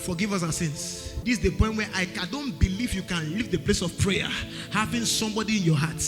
forgive us our sins. This is the point where I don't believe you can leave the place of prayer having somebody in your heart.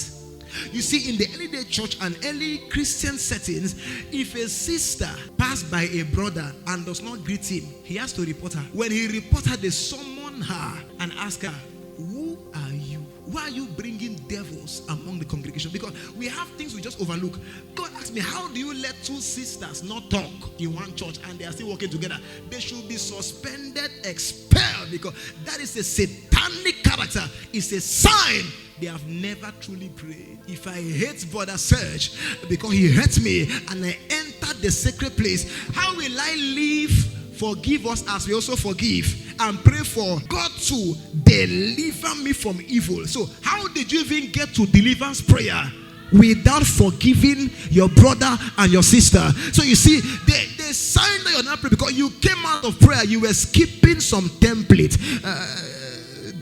You see, in the early day church and early Christian settings, if a sister passed by a brother and does not greet him, he has to report her. When he reports her, they summon her and ask her, who are you? Why are you bringing devils among the congregation? Because we have things we just overlook. God asked me, how do you let two sisters not talk in one church and they are still working together? They should be suspended, expelled, because that is a satanic character. It's a sign they have never truly prayed. If I hate Brother Serge because he hurts me and I enter the sacred place, how will I live? Forgive us as we also forgive, and pray for God to deliver me from evil. So how did you even get to deliverance prayer without forgiving your brother and your sister? So you see, the sign that you're not praying because you came out of prayer, you were skipping some template.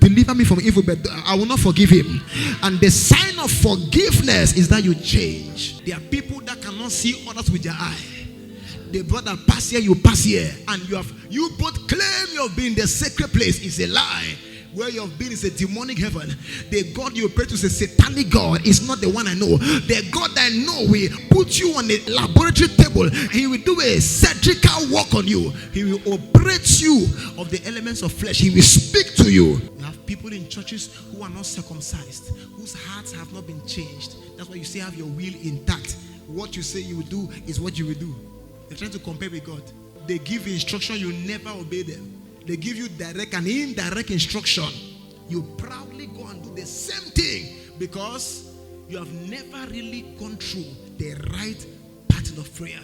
Deliver me from evil, but I will not forgive him. And the sign of forgiveness is that you change. There are people that cannot see others with their eye. The brother pass here, you pass here, and you both claim you have been in the sacred place. Is a lie. Where you have been is a demonic heaven. The God you pray to is a satanic God. It's not the one I know. The God I know will put you on a laboratory table. He will do a surgical work on you. He will operate you of the elements of flesh. He will speak to you. You have people in churches who are not circumcised, whose hearts have not been changed. That's why you say have your will intact. What you say you will do is what you will do. They're trying to compare with God. They give instruction, you never obey them. They give you direct and indirect instruction. You proudly go and do the same thing because you have never really gone through the right pattern of prayer.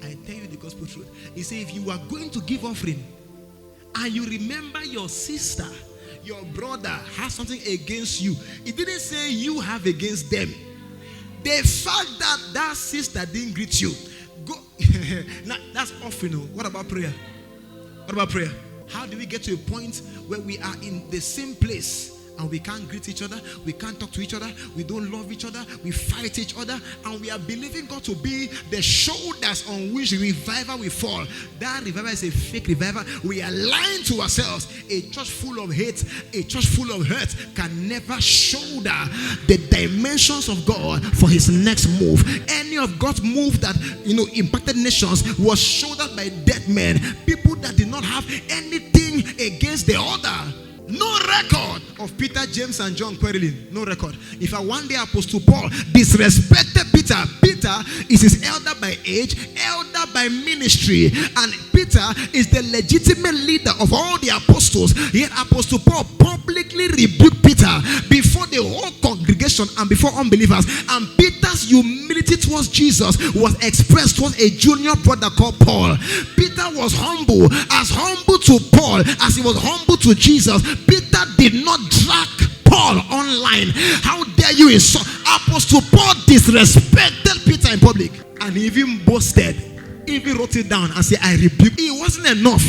I tell you the gospel truth. He said, if you are going to give offering and you remember your sister, your brother has something against you, it didn't say you have against them. The fact that that sister didn't greet you, go. Now, that's offering. What about prayer? What about prayer? How do we get to a point where we are in the same place and we can't greet each other, we can't talk to each other, we don't love each other, we fight each other, and we are believing God to be the shoulders on which revival will fall? That revival is a fake revival. We are lying to ourselves. A church full of hate, a church full of hurt can never shoulder the dimensions of God for his next move. Any of God's move that impacted nations was shouldered by dead men, people that did not have anything against the other. No record of Peter, James, and John quarreling. No record. If I one day Apostle Paul disrespected Peter, Peter is his elder by age, elder by ministry, and Peter is the legitimate leader of all the apostles. Yet Apostle Paul publicly rebuked Peter before the whole congregation and before unbelievers. And Peter's humility towards Jesus was expressed towards a junior brother called Paul. Peter was humble to Paul as he was humble to Jesus. Peter did not drag Paul online. How dare you insult? Apostle Paul disrespected Peter in public, and he even boasted, even wrote it down and said, I rebuke. It wasn't enough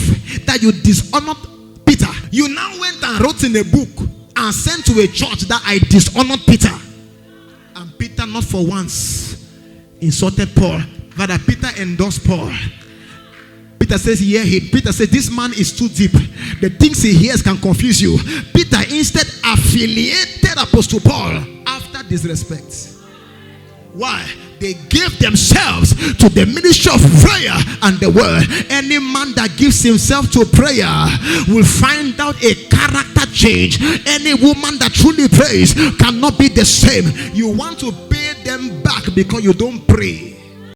that you dishonored Peter. You now went and wrote in a book and sent to a church that I dishonored Peter. And Peter not for once insulted Paul, rather Peter endorsed Paul. Peter says, hear him. Peter said, this man is too deep. The things he hears can confuse you. Peter instead affiliated Apostle Paul after disrespect. Why? They gave themselves to the ministry of prayer and the word. Any man that gives himself to prayer will find out a character change. Any woman that truly prays cannot be the same. You want to pay them back because you don't pray.